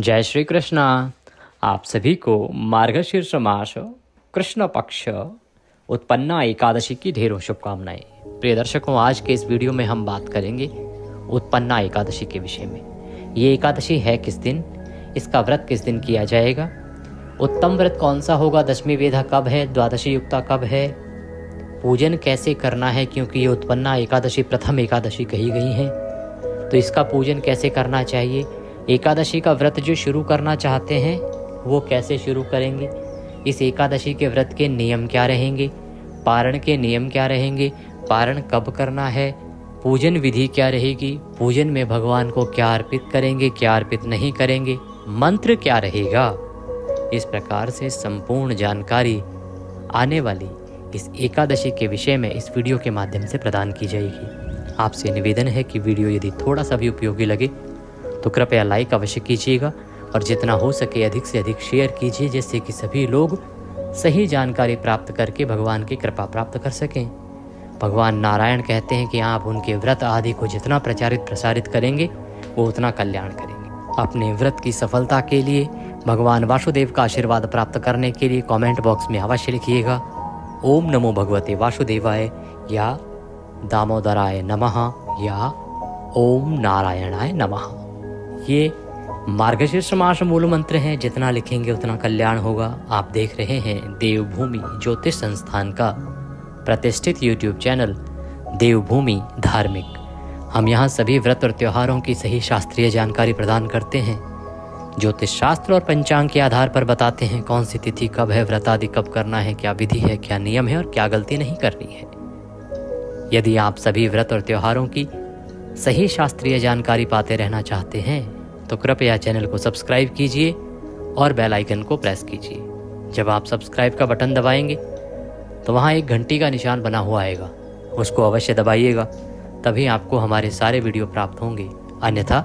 जय श्री कृष्णा। आप सभी को मार्गशीर्ष मास कृष्ण पक्ष उत्पन्ना एकादशी की ढेरों शुभकामनाएं। प्रिय दर्शकों, आज के इस वीडियो में हम बात करेंगे उत्पन्ना एकादशी के विषय में। ये एकादशी है किस दिन, इसका व्रत किस दिन किया जाएगा, उत्तम व्रत कौन सा होगा, दशमी वेधा कब है, द्वादशी युक्ता कब है, पूजन कैसे करना है, क्योंकि ये उत्पन्ना एकादशी प्रथम एकादशी कही गई है, तो इसका पूजन कैसे करना चाहिए। एकादशी का व्रत जो शुरू करना चाहते हैं वो कैसे शुरू करेंगे, इस एकादशी के व्रत के नियम क्या रहेंगे, पारण के नियम क्या रहेंगे, पारण कब करना है, पूजन विधि क्या रहेगी, पूजन में भगवान को क्या अर्पित करेंगे, क्या अर्पित नहीं करेंगे, मंत्र क्या रहेगा। इस प्रकार से संपूर्ण जानकारी आने वाली इस एकादशी के विषय में इस वीडियो के माध्यम से प्रदान की जाएगी। आपसे निवेदन है कि वीडियो यदि थोड़ा सा भी उपयोगी लगे तो कृपया लाइक अवश्य कीजिएगा और जितना हो सके अधिक से अधिक शेयर कीजिए, जिससे कि सभी लोग सही जानकारी प्राप्त करके भगवान की कृपा प्राप्त कर सकें। भगवान नारायण कहते हैं कि आप उनके व्रत आदि को जितना प्रसारित करेंगे वो उतना कल्याण करेंगे। अपने व्रत की सफलता के लिए भगवान वासुदेव का आशीर्वाद प्राप्त करने के लिए कमेंट बॉक्स में अवश्य लिखिएगा ओम नमो भगवते वासुदेवाय या दामोदराय नमः या ओम नारायणाय नमः। ये मार्गशीर्ष मास मूल मंत्र हैं, जितना लिखेंगे उतना कल्याण होगा। आप देख रहे हैं देवभूमि ज्योतिष संस्थान का प्रतिष्ठित यूट्यूब चैनल देवभूमि धार्मिक। हम यहाँ सभी व्रत और त्योहारों की सही शास्त्रीय जानकारी प्रदान करते हैं। ज्योतिष शास्त्र और पंचांग के आधार पर बताते हैं कौन सी तिथि कब है, व्रत आदि कब करना है, क्या विधि है, क्या नियम है और क्या गलती नहीं करनी है। यदि आप सभी व्रत और त्योहारों की सही शास्त्रीय जानकारी पाते रहना चाहते हैं तो कृपया चैनल को सब्सक्राइब कीजिए और बेल आइकन को प्रेस कीजिए। जब आप सब्सक्राइब का बटन दबाएंगे तो वहाँ एक घंटी का निशान बना हुआ आएगा, उसको अवश्य दबाइएगा, तभी आपको हमारे सारे वीडियो प्राप्त होंगे, अन्यथा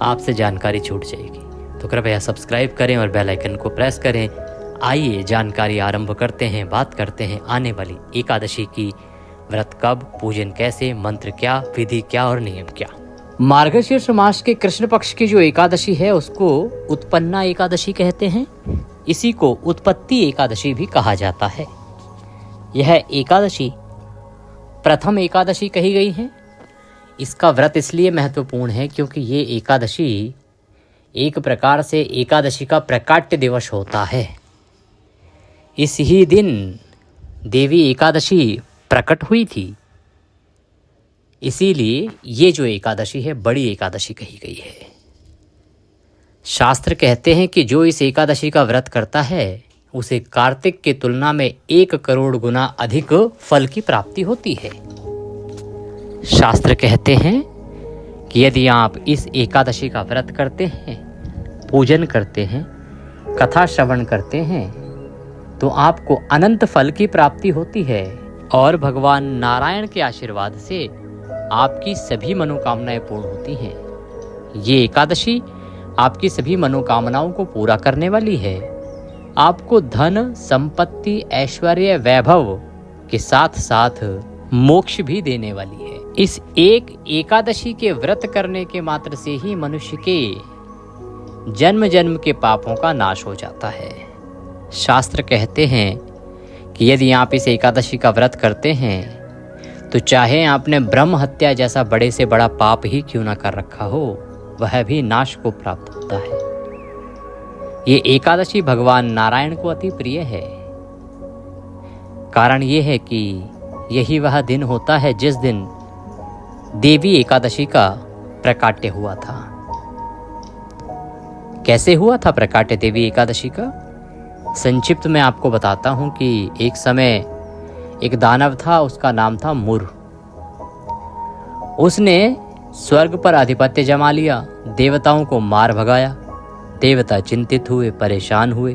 आपसे जानकारी छूट जाएगी। तो कृपया सब्सक्राइब करें और बेल आइकन को प्रेस करें। आइए जानकारी आरंभ करते हैं, बात करते हैं आने वाली एकादशी की। व्रत कब, पूजन कैसे, मंत्र क्या, विधि क्या और नियम क्या। मार्गशीर्ष मास के कृष्ण पक्ष की जो एकादशी है उसको उत्पन्ना एकादशी कहते हैं। इसी को उत्पत्ति एकादशी भी कहा जाता है। यह एकादशी प्रथम एकादशी कही गई है। इसका व्रत इसलिए महत्वपूर्ण है क्योंकि ये एकादशी एक प्रकार से एकादशी का प्रकाट्य दिवस होता है। इस ही दिन देवी एकादशी प्रकट हुई थी, इसीलिए ये जो एकादशी है बड़ी एकादशी कही गई है। शास्त्र कहते हैं कि जो इस एकादशी का व्रत करता है उसे कार्तिक की तुलना में 1 करोड़ गुना अधिक फल की प्राप्ति होती है। शास्त्र कहते हैं कि यदि आप इस एकादशी का व्रत करते हैं, पूजन करते हैं, कथा श्रवण करते हैं तो आपको अनंत फल की प्राप्ति होती है और भगवान नारायण के आशीर्वाद से आपकी सभी मनोकामनाएं पूर्ण होती हैं। ये एकादशी आपकी सभी मनोकामनाओं को पूरा करने वाली है। आपको धन, संपत्ति, ऐश्वर्य, वैभव के साथ साथ मोक्ष भी देने वाली है। इस एक एकादशी के व्रत करने के मात्र से ही मनुष्य के जन्म जन्म के पापों का नाश हो जाता है। शास्त्र कहते हैं कि यदि आप इस एकादशी का व्रत करते हैं तो चाहे आपने ब्रह्म हत्या जैसा बड़े से बड़ा पाप ही क्यों ना कर रखा हो, वह भी नाश को प्राप्त होता है। ये एकादशी भगवान नारायण को अति प्रिय है। कारण ये है कि यही वह दिन होता है जिस दिन देवी एकादशी का प्रकाट्य हुआ था। कैसे हुआ था प्रकाट्य देवी एकादशी का? संक्षिप्त में आपको बताता हूं कि एक समय एक दानव था, उसका नाम था मुर। उसने स्वर्ग पर आधिपत्य जमा लिया, देवताओं को मार भगाया। देवता चिंतित हुए, परेशान हुए,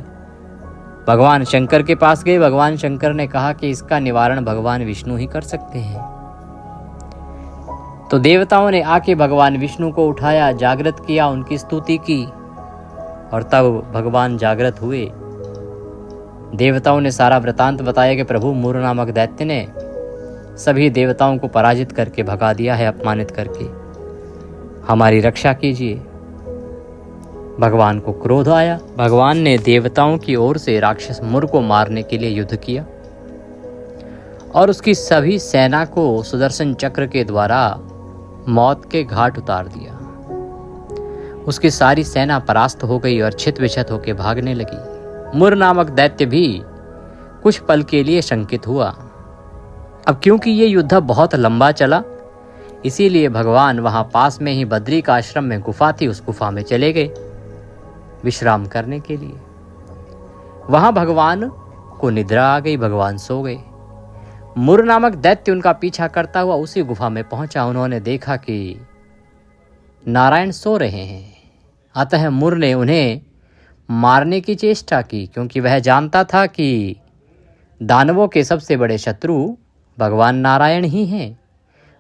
भगवान शंकर के पास गए। भगवान शंकर ने कहा कि इसका निवारण भगवान विष्णु ही कर सकते हैं। तो देवताओं ने आके भगवान विष्णु को उठाया, जागृत किया, उनकी स्तुति की और तब भगवान जागृत हुए। देवताओं ने सारा वृतांत बताया कि प्रभु मुर नामक दैत्य ने सभी देवताओं को पराजित करके भगा दिया है, अपमानित करके, हमारी रक्षा कीजिए। भगवान को क्रोध आया। भगवान ने देवताओं की ओर से राक्षस मुर को मारने के लिए युद्ध किया और उसकी सभी सेना को सुदर्शन चक्र के द्वारा मौत के घाट उतार दिया। उसकी सारी सेना परास्त हो गई और छित विछत होकर भागने लगी। मुर नामक दैत्य भी कुछ पल के लिए शंकित हुआ। अब क्योंकि ये युद्ध बहुत लंबा चला, इसीलिए भगवान वहां पास में ही बद्री का आश्रम में गुफा थी, उस गुफा में चले गए विश्राम करने के लिए। वहां भगवान को निद्रा आ गई, भगवान सो गए। मुर नामक दैत्य उनका पीछा करता हुआ उसी गुफा में पहुंचा। उन्होंने देखा कि नारायण सो रहे हैं, अतः मुर ने उन्हें मारने की चेष्टा की, क्योंकि वह जानता था कि दानवों के सबसे बड़े शत्रु भगवान नारायण ही हैं।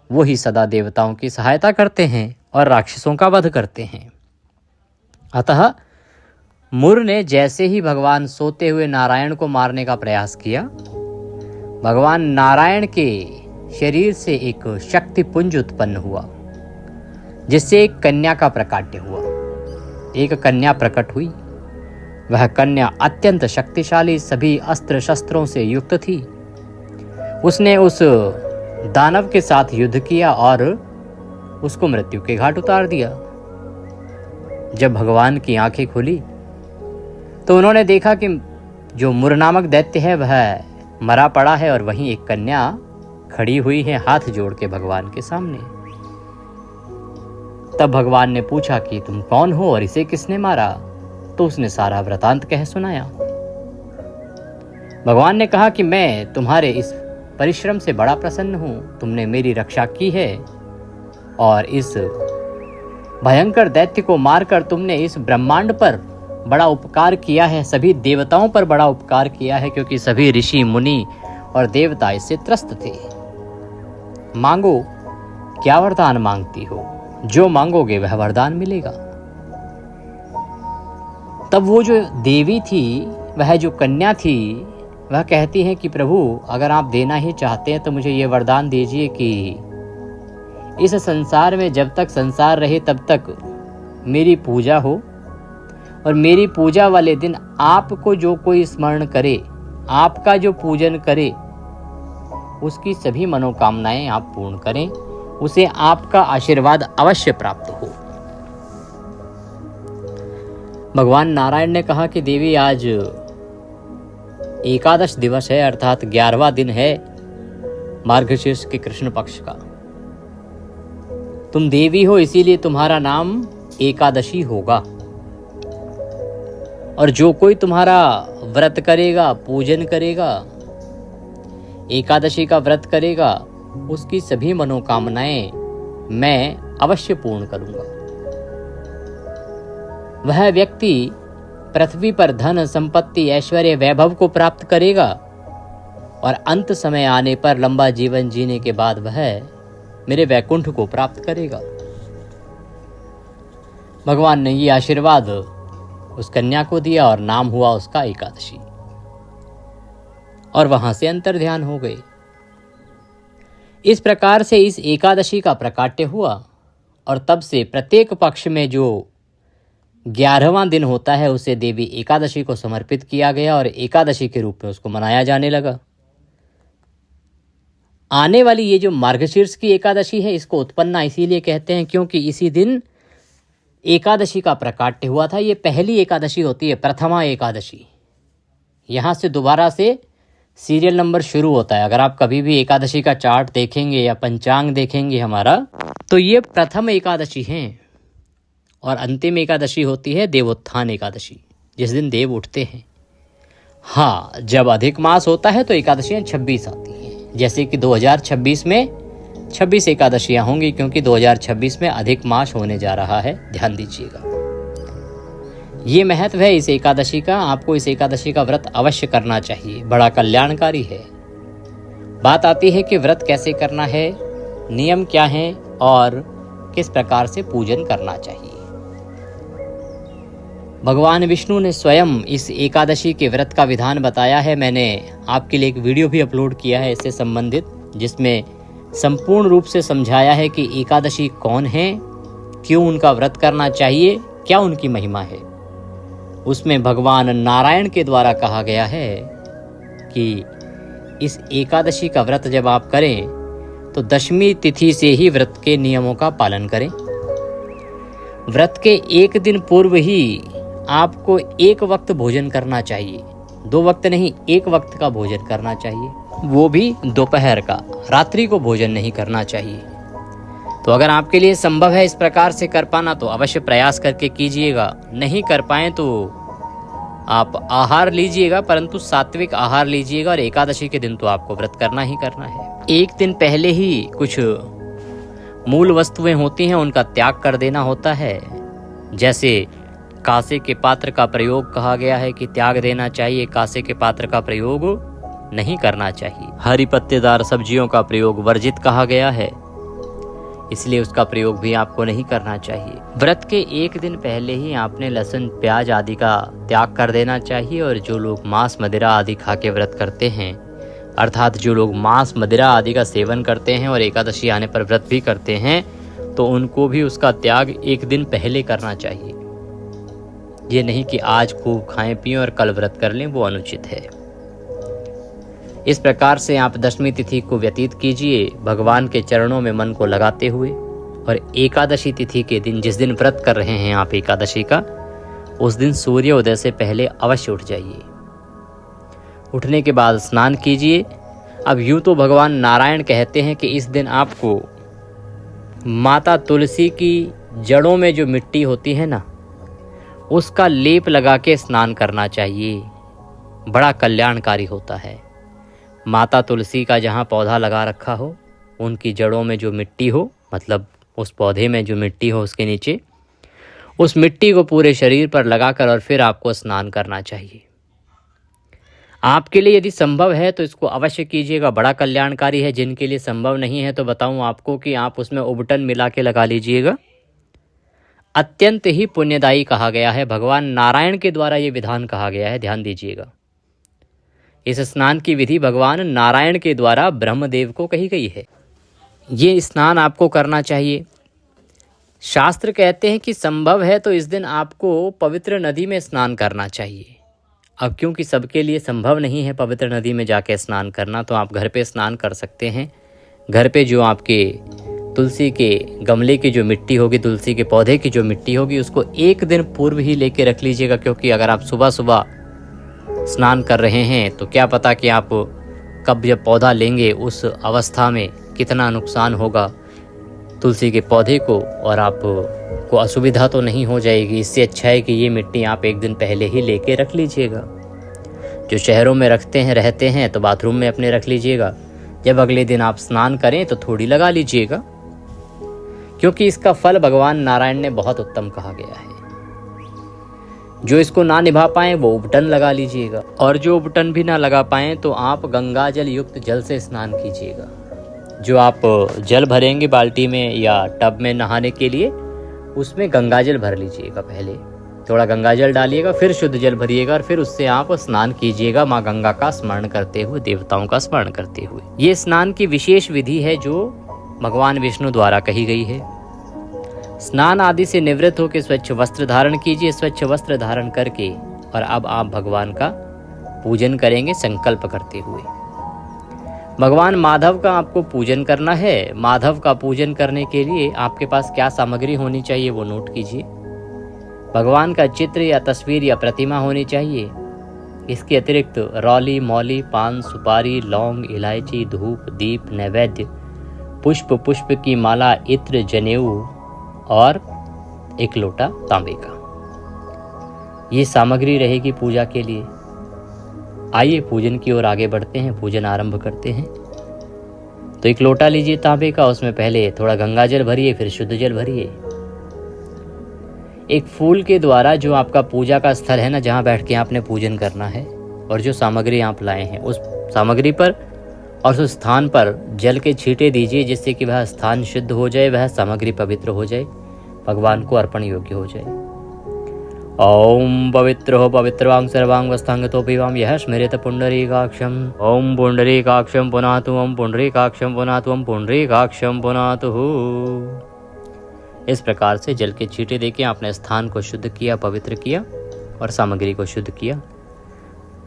वो ही सदा देवताओं की सहायता करते हैं और राक्षसों का वध करते हैं। अतः मुर ने जैसे ही भगवान सोते हुए नारायण को मारने का प्रयास किया, भगवान नारायण के शरीर से एक शक्ति पुंज उत्पन्न हुआ, जिससे एक कन्या का प्रकाट्य हुआ। एक कन्या प्रकट हुई। वह कन्या अत्यंत शक्तिशाली, सभी अस्त्र शस्त्रों से युक्त थी। उसने उस दानव के साथ युद्ध किया और उसको मृत्यु के घाट उतार दिया। जब भगवान की आंखें खुली तो उन्होंने देखा कि जो मुर नामक दैत्य है वह मरा पड़ा है और वहीं एक कन्या खड़ी हुई है हाथ जोड़ के भगवान के सामने। तब भगवान ने पूछा कि तुम कौन हो और इसे किसने मारा? तो उसने सारा वृतांत कह सुनाया। भगवान ने कहा कि मैं तुम्हारे इस परिश्रम से बड़ा प्रसन्न हूं। तुमने मेरी रक्षा की है और इस भयंकर दैत्य को मारकर तुमने इस ब्रह्मांड पर बड़ा उपकार किया है, सभी देवताओं पर बड़ा उपकार किया है, क्योंकि सभी ऋषि मुनि और देवता इससे त्रस्त थे। मांगो, क्या वरदान मांगती हो? जो मांगोगे वह वरदान मिलेगा। तब वो जो देवी थी, वह जो कन्या थी, वह कहती है कि प्रभु, अगर आप देना ही चाहते हैं तो मुझे ये वरदान दीजिए कि इस संसार में जब तक संसार रहे तब तक मेरी पूजा हो, और मेरी पूजा वाले दिन आपको जो कोई स्मरण करे, आपका जो पूजन करे, उसकी सभी मनोकामनाएं आप पूर्ण करें, उसे आपका आशीर्वाद अवश्य प्राप्त हो। भगवान नारायण ने कहा कि देवी, आज एकादश दिवस है, अर्थात 11वां दिन है मार्गशीर्ष के कृष्ण पक्ष का। तुम देवी हो, इसीलिए तुम्हारा नाम एकादशी होगा। और जो कोई तुम्हारा व्रत करेगा, पूजन करेगा, एकादशी का व्रत करेगा, उसकी सभी मनोकामनाएं मैं अवश्य पूर्ण करूंगा। वह व्यक्ति पृथ्वी पर धन, संपत्ति, ऐश्वर्य, वैभव को प्राप्त करेगा और अंत समय आने पर लंबा जीवन जीने के बाद वह मेरे वैकुंठ को प्राप्त करेगा। भगवान ने ये आशीर्वाद उस कन्या को दिया और नाम हुआ उसका एकादशी, और वहां से अंतर्ध्यान हो गए। इस प्रकार से इस एकादशी का प्रकाट्य हुआ और तब से प्रत्येक पक्ष में जो 11वां दिन होता है उसे देवी एकादशी को समर्पित किया गया और एकादशी के रूप में उसको मनाया जाने लगा। आने वाली ये जो मार्गशीर्ष की एकादशी है, इसको उत्पन्ना इसीलिए कहते हैं क्योंकि इसी दिन एकादशी का प्रकाट्य हुआ था। ये पहली एकादशी होती है, प्रथमा एकादशी। यहाँ से दोबारा से सीरियल नंबर शुरू होता है। अगर आप कभी भी एकादशी का चार्ट देखेंगे या पंचांग देखेंगे हमारा, तो ये प्रथम एकादशी है और अंतिम एकादशी होती है देवोत्थान एकादशी, जिस दिन देव उठते हैं। हाँ, जब अधिक मास होता है तो एकादशियाँ 26 आती हैं, जैसे कि 2026 में 26 एकादशियाँ होंगी, क्योंकि 2026 में अधिक मास होने जा रहा है, ध्यान दीजिएगा। ये महत्व है इस एकादशी का। आपको इस एकादशी का व्रत अवश्य करना चाहिए, बड़ा कल्याणकारी है। बात आती है कि व्रत कैसे करना है, नियम क्या है और किस प्रकार से पूजन करना चाहिए। भगवान विष्णु ने स्वयं इस एकादशी के व्रत का विधान बताया है। मैंने आपके लिए एक वीडियो भी अपलोड किया है इससे संबंधित, जिसमें संपूर्ण रूप से समझाया है कि एकादशी कौन है, क्यों उनका व्रत करना चाहिए क्या उनकी महिमा है। उसमें भगवान नारायण के द्वारा कहा गया है कि इस एकादशी का व्रत जब आप करें तो दशमी तिथि से ही व्रत के नियमों का पालन करें। व्रत के एक दिन पूर्व ही आपको एक वक्त भोजन करना चाहिए, 2 वक्त नहीं, 1 वक्त का भोजन करना चाहिए, वो भी दोपहर का। रात्रि को भोजन नहीं करना चाहिए। तो अगर आपके लिए संभव है इस प्रकार से कर पाना तो अवश्य प्रयास करके कीजिएगा। नहीं कर पाएं तो आप आहार लीजिएगा, परंतु सात्विक आहार लीजिएगा, और एकादशी के दिन तो आपको व्रत करना ही करना है। एक दिन पहले ही कुछ मूल वस्तुएं होती हैं, उनका त्याग कर देना होता है। जैसे कांसे के पात्र का प्रयोग कहा गया है कि त्याग देना चाहिए, कांसे के पात्र का प्रयोग नहीं करना चाहिए। हरी पत्तेदार सब्जियों का प्रयोग वर्जित कहा गया है, इसलिए उसका प्रयोग भी आपको नहीं करना चाहिए। व्रत के एक दिन पहले ही आपने लहसुन प्याज आदि का त्याग कर देना चाहिए। और जो लोग मांस मदिरा आदि खा के व्रत करते हैं, अर्थात जो लोग मांस मदिरा आदि का सेवन करते हैं और एकादशी आने पर व्रत भी करते हैं, तो उनको भी उसका त्याग एक दिन पहले करना चाहिए। ये नहीं कि आज खूब खाएं पिएं और कल व्रत कर लें, वो अनुचित है। इस प्रकार से आप दशमी तिथि को व्यतीत कीजिए भगवान के चरणों में मन को लगाते हुए। और एकादशी तिथि के दिन, जिस दिन व्रत कर रहे हैं आप एकादशी का, उस दिन सूर्योदय से पहले अवश्य उठ जाइए। उठने के बाद स्नान कीजिए। अब यूं तो भगवान नारायण कहते हैं कि इस दिन आपको माता तुलसी की जड़ों में जो मिट्टी होती है ना, उसका लेप लगा के स्नान करना चाहिए। बड़ा कल्याणकारी होता है। माता तुलसी का जहाँ पौधा लगा रखा हो, उनकी जड़ों में जो मिट्टी हो, मतलब उस पौधे में जो मिट्टी हो उसके नीचे, उस मिट्टी को पूरे शरीर पर लगाकर और फिर आपको स्नान करना चाहिए। आपके लिए यदि संभव है तो इसको अवश्य कीजिएगा, बड़ा कल्याणकारी है। जिनके लिए संभव नहीं है तो बताऊं आपको कि आप उसमें उबटन मिला के लगा लीजिएगा। अत्यंत ही पुण्यदायी कहा गया है, भगवान नारायण के द्वारा ये विधान कहा गया है, ध्यान दीजिएगा। इस स्नान की विधि भगवान नारायण के द्वारा ब्रह्मदेव को कही गई है। ये स्नान आपको करना चाहिए। शास्त्र कहते हैं कि संभव है तो इस दिन आपको पवित्र नदी में स्नान करना चाहिए। अब क्योंकि सबके लिए संभव नहीं है पवित्र नदी में जाके स्नान करना, तो आप घर पे स्नान कर सकते हैं। घर पे जो आपके तुलसी के गमले की जो मिट्टी होगी, तुलसी के पौधे की जो मिट्टी होगी, उसको एक दिन पूर्व ही लेके रख लीजिएगा। क्योंकि अगर आप सुबह सुबह स्नान कर रहे हैं तो क्या पता कि आप कब जब पौधा लेंगे उस अवस्था में कितना नुकसान होगा तुलसी के पौधे को, और आपको असुविधा तो नहीं हो जाएगी। इससे अच्छा है कि ये मिट्टी आप एक दिन पहले ही लेके रख लीजिएगा। जो शहरों में रहते हैं तो बाथरूम में अपने रख लीजिएगा। जब अगले दिन आप स्नान करें तो थोड़ी लगा लीजिएगा, क्योंकि इसका फल भगवान नारायण ने बहुत उत्तम कहा गया है। जो इसको ना निभा पाएं वो उबटन लगा लीजिएगा, और जो उबटन भी ना लगा पाएं तो आप गंगा जल युक्त जल से स्नान कीजिएगा। जो आप जल भरेंगे बाल्टी में या टब में नहाने के लिए, उसमें गंगा जल भर लीजिएगा। पहले थोड़ा गंगा जल डालिएगा, फिर शुद्ध जल भरिएगा, और फिर उससे आप स्नान कीजिएगा, माँ गंगा का स्मरण करते हुए, देवताओं का स्मरण करते हुए। ये स्नान की विशेष विधि है जो भगवान विष्णु द्वारा कही गई है। स्नान आदि से निवृत्त होकर स्वच्छ वस्त्र धारण कीजिए। स्वच्छ वस्त्र धारण करके और अब आप भगवान का पूजन करेंगे संकल्प करते हुए। भगवान माधव का आपको पूजन करना है। माधव का पूजन करने के लिए आपके पास क्या सामग्री होनी चाहिए वो नोट कीजिए। भगवान का चित्र या तस्वीर या प्रतिमा होनी चाहिए। इसके अतिरिक्त रौली, मौली, पान, सुपारी, लौंग, इलायची, धूप, दीप, नैवेद्य, पुष्प की माला, इत्र, जनेऊ और एक लोटा तांबे का, ये सामग्री रहेगी पूजा के लिए। आइए पूजन की ओर आगे बढ़ते हैं, पूजन आरंभ करते हैं। तो एक लोटा लीजिए तांबे का, उसमें पहले थोड़ा गंगा जल भरिए, फिर शुद्ध जल भरिए। एक फूल के द्वारा जो आपका पूजा का स्थल है ना, जहाँ बैठ के आपने पूजन करना है, और जो सामग्री आप लाए हैं उस सामग्री पर और उस स्थान पर जल के छींटे दीजिए, जिससे कि वह स्थान शुद्ध हो जाए, वह सामग्री पवित्र हो जाए, भगवान को अर्पण योग्य हो जाए। ओम पवित्र हो पवित्रवांग सर्वांग वस्तांगतो पिवाम यह स्मृत पुंडरीकाक्षम। ओम पुंडरीकाक्षम पुनातु, ओम पुंडरीकाक्षम पुनातु, ओम पुंडरीकाक्षम पुनातु। इस प्रकार से जल के छींटे देके आपने स्थान को शुद्ध किया, पवित्र किया और सामग्री को शुद्ध किया।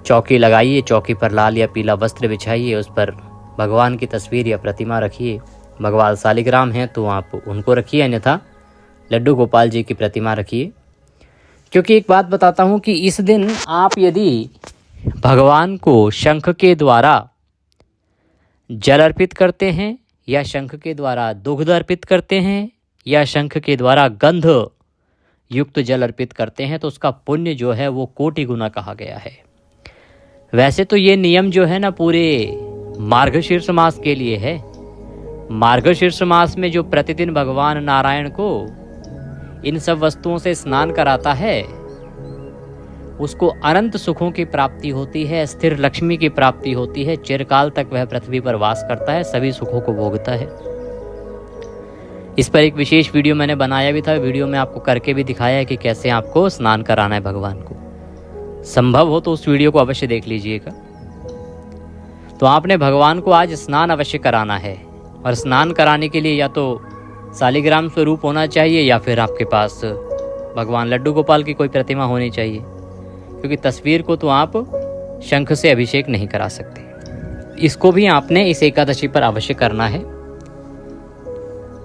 चौकी लगाइए, चौकी पर लाल या पीला वस्त्र बिछाइए, उस पर भगवान की तस्वीर या प्रतिमा रखिए। भगवान शालिग्राम हैं तो आप उनको रखिए, अन्यथा लड्डू गोपाल जी की प्रतिमा रखिए। क्योंकि एक बात बताता हूँ कि इस दिन आप यदि भगवान को शंख के द्वारा जल अर्पित करते हैं या शंख के द्वारा दुग्ध अर्पित करते हैं या शंख के द्वारा गंध युक्त जल अर्पित करते हैं तो उसका पुण्य जो है वो कोटि गुना कहा गया है। वैसे तो ये नियम जो है ना पूरे मार्गशीर्ष मास के लिए है। मार्गशीर्ष मास में जो प्रतिदिन भगवान नारायण को इन सब वस्तुओं से स्नान कराता है उसको अनंत सुखों की प्राप्ति होती है, स्थिर लक्ष्मी की प्राप्ति होती है, चिरकाल तक वह पृथ्वी पर वास करता है, सभी सुखों को भोगता है। इस पर एक विशेष वीडियो मैंने बनाया भी था। वीडियो में आपको करके भी दिखाया है कि कैसे आपको स्नान कराना है भगवान को। संभव हो तो उस वीडियो को अवश्य देख लीजिएगा। तो आपने भगवान को आज स्नान अवश्य कराना है और स्नान कराने के लिए या तो शालिग्राम स्वरूप होना चाहिए या फिर आपके पास भगवान लड्डू गोपाल की कोई प्रतिमा होनी चाहिए, क्योंकि तस्वीर को तो आप शंख से अभिषेक नहीं करा सकते। इसको भी आपने इस एकादशी पर अवश्य करना है।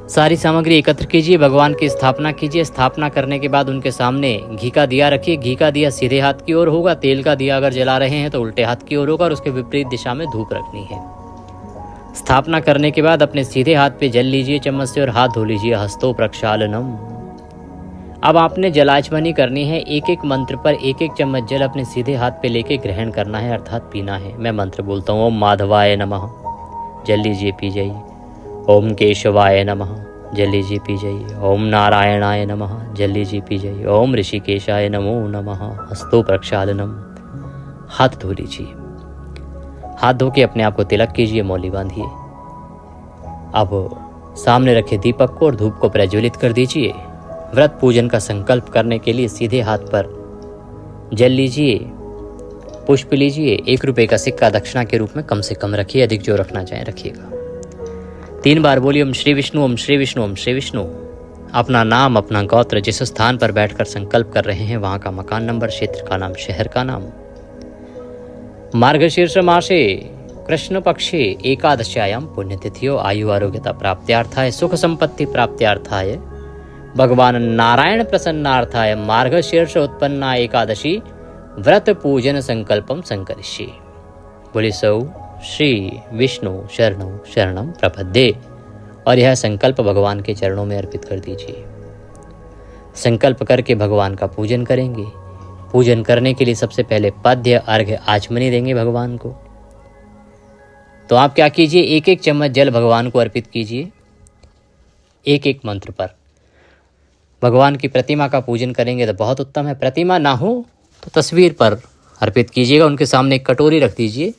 सारी सामग्री एकत्र कीजिए, भगवान की स्थापना कीजिए। स्थापना करने के बाद उनके सामने घी का दिया रखिए। घी का दिया सीधे हाथ की ओर होगा, तेल का दिया अगर जला रहे हैं तो उल्टे हाथ की ओर होगा और उसके विपरीत दिशा में धूप रखनी है। स्थापना करने के बाद अपने सीधे हाथ पे जल लीजिए चम्मच से और हाथ धो लीजिए। हस्तो प्रक्षालनम। अब आपने जलाचमनी करनी है। एक एक मंत्र पर एक एक चम्मच जल अपने सीधे हाथ पे लेके ग्रहण करना है, अर्थात पीना है। मैं मंत्र बोलता हूँ, ओम माधवाय नमः, जल लीजिए पी जाइए। ओम केशवाय नमः, जल लीजिए पी जाइए। ओम नारायणाय नमः, जल लीजिए पी जाइए। ओम ऋषिकेशाय नमो नमः। हस्तो प्रक्षालनम। हाथ धो लीजिए। हाथ धो के अपने आप को तिलक कीजिए, मौली बांधिए। अब सामने रखे दीपक को और धूप को प्रज्वलित कर दीजिए। व्रत पूजन का संकल्प करने के लिए सीधे हाथ पर जल लीजिए, पुष्प लीजिए। 1 रुपये का सिक्का दक्षिणा के रूप में कम से कम रखिए, अधिक जो रखना चाहें रखिएगा। 3 बार बोलिए ओम श्री विष्णु, ओम श्री विष्णु, ओम श्री विष्णु। अपना नाम, अपना गोत्र, जिस स्थान पर बैठकर संकल्प कर रहे हैं वहां का मकान नंबर, क्षेत्र का नाम, शहर का नाम। मार्गशीर्ष मासे कृष्ण पक्षे एकादश्यायाम पुण्यतिथियो आयु आरोग्यता प्राप्त्यार्थाय सुख संपत्ति प्राप्त्यार्थाय भगवान नारायण प्रसन्नार्थाय मार्गशीर्ष उत्पन्ना एकादशी व्रत पूजन संकल्पम संकरिष्ये। बोले सौ श्री विष्णु शरणं शरणं प्रपद्ये। और यह संकल्प भगवान के चरणों में अर्पित कर दीजिए। संकल्प करके भगवान का पूजन करेंगे। पूजन करने के लिए सबसे पहले पद्य, अर्घ्य, आचमनी देंगे भगवान को। तो आप क्या कीजिए, एक एक चम्मच जल भगवान को अर्पित कीजिए। एक एक मंत्र पर भगवान की प्रतिमा का पूजन करेंगे तो बहुत उत्तम है। प्रतिमा ना हो तो तस्वीर पर अर्पित कीजिएगा। उनके सामने एक कटोरी रख दीजिए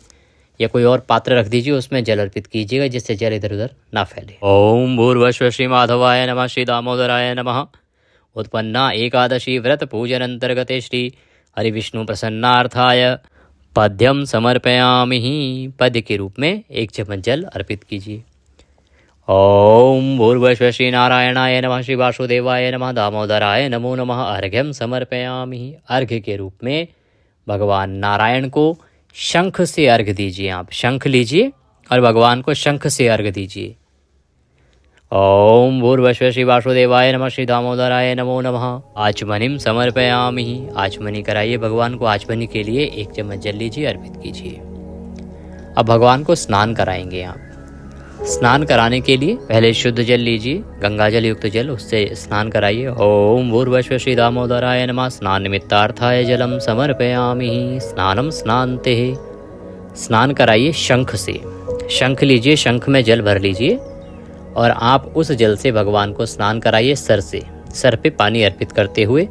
या कोई और पात्र रख दीजिए, उसमें जल अर्पित कीजिएगा जिससे जल इधर उधर ना फैले। ओम भूर्भुवः श्री माधवाय नमः, श्री दामोदराय नमः। उत्पन्ना एकादशी व्रत पूजन अंतर्गते श्री हरि विष्णु प्रसन्नार्थाय पद्यम समर्पयामि। पद्य के रूप में 1 चम्मच जल अर्पित कीजिए। ओम भूर्भुवः श्री नारायणाय नमः, श्री वासुदेवाय नमः, दामोदराय नमो नमः। अर्घ्यम समर्पयामि। अर्घ्य के रूप में भगवान नारायण को शंख से अर्घ्य दीजिए। आप शंख लीजिए और भगवान को शंख से अर्घ्य दीजिए। ओम भूर्भुवः श्री वासुदेवाय नमः, श्री दामोदराय नमो नमः। आचमनीम समर्पयामि। आचमनी कराइए भगवान को। आचमनी के लिए 1 चम्मच जल लीजिए, अर्पित कीजिए। अब भगवान को स्नान कराएंगे आप। स्नान कराने के लिए पहले शुद्ध जल लीजिए, गंगा जल युक्त जल, उससे स्नान कराइए। ओम भूर्भुवः श्री दामोदराय नमः। स्नान निमित्तार्थाय जलम समर्पयामि। स्नानम स्नान्ते। स्नान कराइए शंख से। शंख लीजिए, शंख में जल भर लीजिए और आप उस जल से भगवान को स्नान कराइए सर से। सर पे पानी अर्पित करते हुए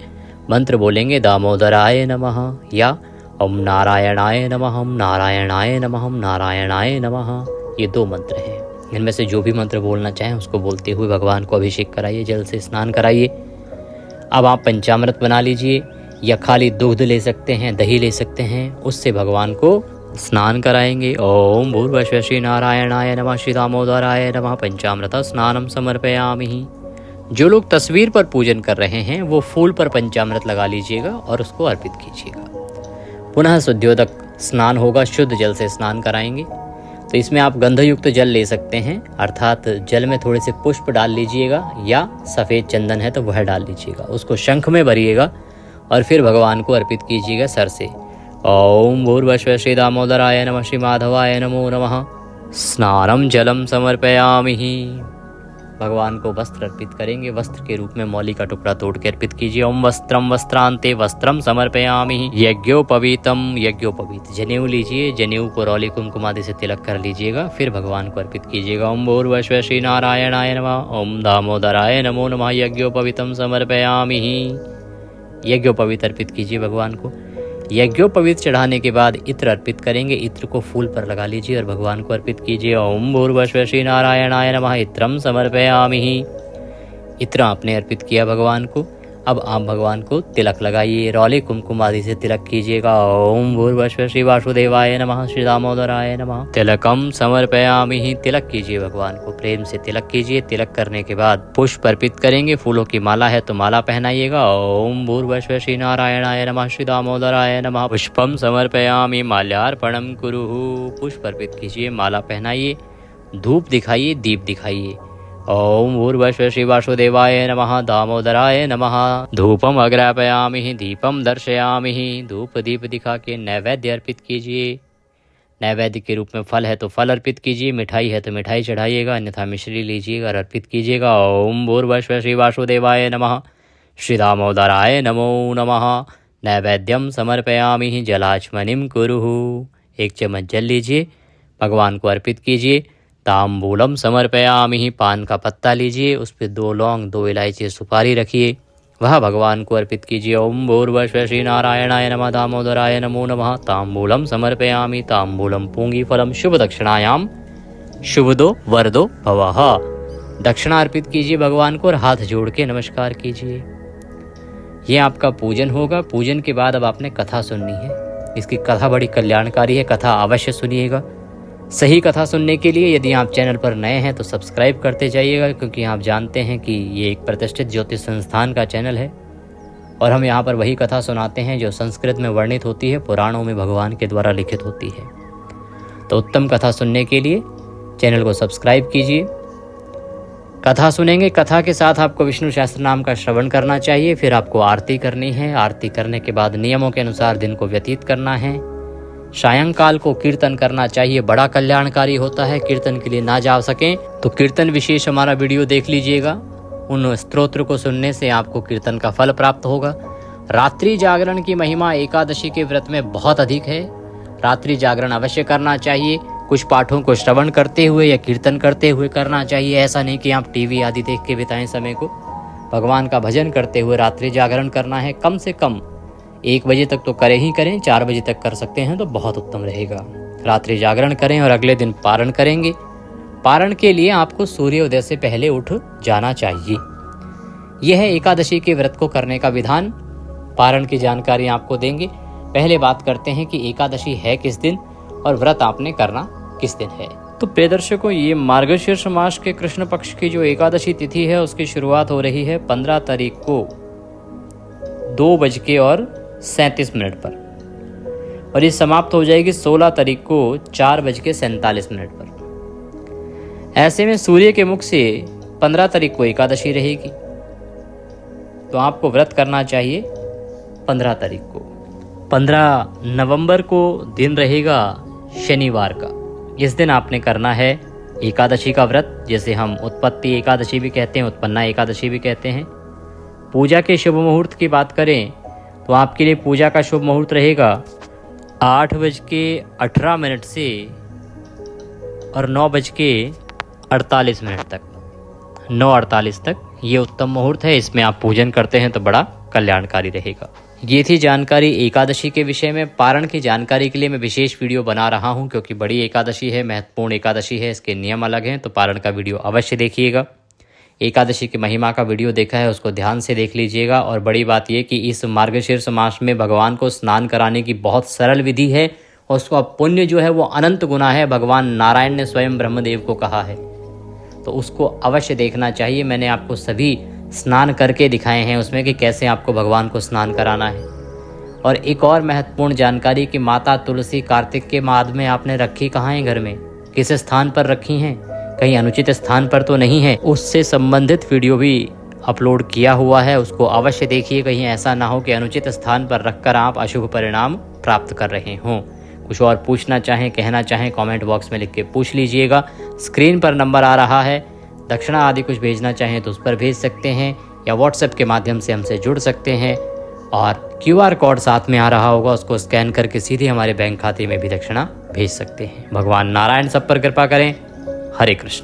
मंत्र बोलेंगे, दामोदराय नमः या ओम नारायणाय नमः, ओम नारायणाय नमः, ओम नारायणाय नमः। ये 2 मंत्र हैं। इनमें से जो भी मंत्र बोलना चाहें उसको बोलते हुए भगवान को अभिषेक कराइए, जल से स्नान कराइए। अब आप पंचामृत बना लीजिए या खाली दूध ले सकते हैं, दही ले सकते हैं, उससे भगवान को स्नान कराएंगे। ओम भूर्भुवः श्री नारायणाय नमः, श्री दामोदराय नमः। पंचामृत स्नानम समर्पयामि। जो लोग तस्वीर पर पूजन कर रहे हैं वो फूल पर पंचामृत लगा लीजिएगा और उसको अर्पित कीजिएगा। पुनः शुद्धियोदक स्नान होगा, शुद्ध जल से स्नान कराएंगे। तो इसमें आप गंधयुक्त जल ले सकते हैं, अर्थात जल में थोड़े से पुष्प डाल लीजिएगा या सफ़ेद चंदन है तो वह डाल लीजिएगा, उसको शंख में भरिएगा और फिर भगवान को अर्पित कीजिएगा सर से। ओम भूर्भुवः श्री दामोदराय नमः श्री माधवाय नमो नमः। स्नानम जलम समर्पयामि। भगवान को वस्त्र अर्पित करेंगे, वस्त्र के रूप में मौली का टुकड़ा तोड़ के अर्पित कीजिए। ओम वस्त्रम वस्त्रांते वस्त्रम समर्पयामि। यज्ञोपवीतम यज्ञोपवीत, जनेऊ लीजिए, जनेऊ को रौली कुमकुम आदि से तिलक कर लीजिएगा, फिर भगवान को अर्पित कीजिएगा। ओम भूर्भुवः श्री नारायणाय नमः। ओम दामोदराय नमो नमः। यज्ञोपवीतम समर्पयामि। यज्ञोपवीत अर्पित कीजिए भगवान को। यज्ञोपवीत चढ़ाने के बाद इत्र अर्पित करेंगे, इत्र को फूल पर लगा लीजिए और भगवान को अर्पित कीजिए। ओम भूर्भुवः श्री नारायणाय नमः। इत्रम समर्पयामि। इत्र आपने अर्पित किया भगवान को। अब आप भगवान को तिलक लगाइए, रौले कुमकुम आदि से तिलक कीजिएगा। ओम भूर्भुवः श्री वासुदेवाय नमः श्री दामोदराय नमः। तिलकम समर्पयामि। तिलक कीजिए भगवान को, प्रेम से तिलक कीजिए। तिलक करने के बाद पुष्प अर्पित करेंगे, फूलों की माला है तो माला पहनाइएगा। ओम भूर्भुवः श्री नारायणाय नमः श्री दामोदराय नमः। पुष्पम समर्पयामि माल्यार्पणम कुरुः। पुष्प अर्पित कीजिए, माला पहनाइए, धूप दिखाइए, दीप दिखाइए। ओम भूर्भुवः श्री वासुदेवाय नमः दामोदराय नमः। धूपम अग्रापयामि दीपम दर्शयामि। धूप दीप दिखा के नैवेद्य अर्पित कीजिए। नैवेद्य के रूप में फल है तो फल अर्पित कीजिए, मिठाई है तो मिठाई चढ़ाइएगा, अन्यथा मिश्री लीजिएगा और अर्पित कीजिएगा। ओम भूर्भुवः श्री वासुदेवाय नमः श्री दामोदराय नमो नमः। नैवेद्यम समर्पयामि जलाचमनिम कुरुः। 1 चम्मच जल लीजिए, भगवान को अर्पित कीजिए। तांबूलम समर्पयामि। पान का पत्ता लीजिए, उस पर 2 लौंग 2 इलायची सुपारी रखिए, वह भगवान को अर्पित कीजिए। ओम भूर्भुवः श्री नारायणाय नमः दामोदराय नमो नमः। तांबूलम समर्पयामि। तांबूलम पूंगी फलम शुभ दक्षिणायाम शुभदो वरदो भवः। दक्षिणा अर्पित कीजिए भगवान को और हाथ जोड़ के नमस्कार कीजिए। ये आपका पूजन होगा। पूजन के बाद अब आपने कथा सुननी है। इसकी कथा बड़ी कल्याणकारी है, कथा अवश्य सुनिएगा। सही कथा सुनने के लिए यदि आप चैनल पर नए हैं तो सब्सक्राइब करते जाइएगा, क्योंकि आप जानते हैं कि ये एक प्रतिष्ठित ज्योतिष संस्थान का चैनल है और हम यहाँ पर वही कथा सुनाते हैं जो संस्कृत में वर्णित होती है, पुराणों में भगवान के द्वारा लिखित होती है। तो उत्तम कथा सुनने के लिए चैनल को सब्सक्राइब कीजिए। कथा सुनेंगे, कथा के साथ आपको विष्णु सहस्त्र नाम का श्रवण करना चाहिए। फिर आपको आरती करनी है। आरती करने के बाद नियमों के अनुसार दिन को व्यतीत करना है। सायंकाल को कीर्तन करना चाहिए, बड़ा कल्याणकारी होता है। कीर्तन के लिए ना जा सकें तो कीर्तन विशेष हमारा वीडियो देख लीजिएगा। उन स्तोत्र को सुनने से आपको कीर्तन का फल प्राप्त होगा। रात्रि जागरण की महिमा एकादशी के व्रत में बहुत अधिक है। रात्रि जागरण अवश्य करना चाहिए। कुछ पाठों को श्रवण करते हुए या कीर्तन करते हुए करना चाहिए। ऐसा नहीं कि आप टीवी आदि देख के बिताएं समय को। भगवान का भजन करते हुए रात्रि जागरण करना है। कम से कम 1 बजे तक तो करें ही करें, 4 बजे तक कर सकते हैं तो बहुत उत्तम रहेगा। रात्रि जागरण करें और अगले दिन पारण करेंगे। पारण के लिए आपको सूर्योदय से पहले उठ जाना चाहिए। यह है एकादशी के व्रत को करने का विधान। पारण की जानकारी आपको देंगे। पहले बात करते हैं कि एकादशी है किस दिन और व्रत आपने करना किस दिन है। तो प्रिय दर्शकों, ये मार्गशीर्ष मास के कृष्ण पक्ष की जो एकादशी तिथि है उसकी शुरुआत हो रही है 15 तारीख को 2:37 पर और ये समाप्त हो जाएगी 16 तारीख को 4:47 पर। ऐसे में सूर्य के मुख से 15 तारीख को एकादशी रहेगी, तो आपको व्रत करना चाहिए 15 तारीख को। 15 नवंबर को दिन रहेगा शनिवार का। इस दिन आपने करना है एकादशी का व्रत, जिसे हम उत्पत्ति एकादशी भी कहते हैं, उत्पन्ना एकादशी भी कहते हैं। पूजा के शुभ मुहूर्त की बात करें तो आपके लिए पूजा का शुभ मुहूर्त रहेगा 8:18 से और 9:48 तक। 9:48 तक ये उत्तम मुहूर्त है। इसमें आप पूजन करते हैं तो बड़ा कल्याणकारी रहेगा। ये थी जानकारी एकादशी के विषय में। पारण की जानकारी के लिए मैं विशेष वीडियो बना रहा हूँ, क्योंकि बड़ी एकादशी है, महत्वपूर्ण एकादशी है, इसके नियम अलग हैं। तो पारण का वीडियो अवश्य देखिएगा। एकादशी की महिमा का वीडियो देखा है उसको ध्यान से देख लीजिएगा। और बड़ी बात यह कि इस मार्गशीर्ष मास में भगवान को स्नान कराने की बहुत सरल विधि है और उसका पुण्य जो है वो अनंत गुना है। भगवान नारायण ने स्वयं ब्रह्मदेव को कहा है, तो उसको अवश्य देखना चाहिए। मैंने आपको सभी स्नान करके दिखाए हैं उसमें कि कैसे आपको भगवान को स्नान कराना है। और एक और महत्वपूर्ण जानकारी कि माता तुलसी कार्तिक के माद में आपने रखी कहाँ है घर में, किस स्थान पर रखी हैं, कहीं अनुचित स्थान पर तो नहीं है। उससे संबंधित वीडियो भी अपलोड किया हुआ है, उसको अवश्य देखिए। कहीं ऐसा ना हो कि अनुचित स्थान पर रखकर आप अशुभ परिणाम प्राप्त कर रहे हों। कुछ और पूछना चाहें, कहना चाहें, कमेंट बॉक्स में लिख के पूछ लीजिएगा। स्क्रीन पर नंबर आ रहा है, दक्षिणा आदि कुछ भेजना चाहें तो उस पर भेज सकते हैं या व्हाट्सएप के माध्यम से हमसे जुड़ सकते हैं। और QR कोड साथ में आ रहा होगा, उसको स्कैन करके सीधे हमारे बैंक खाते में भी दक्षिणा भेज सकते हैं। भगवान नारायण सब पर कृपा करें। हरे कृष्ण।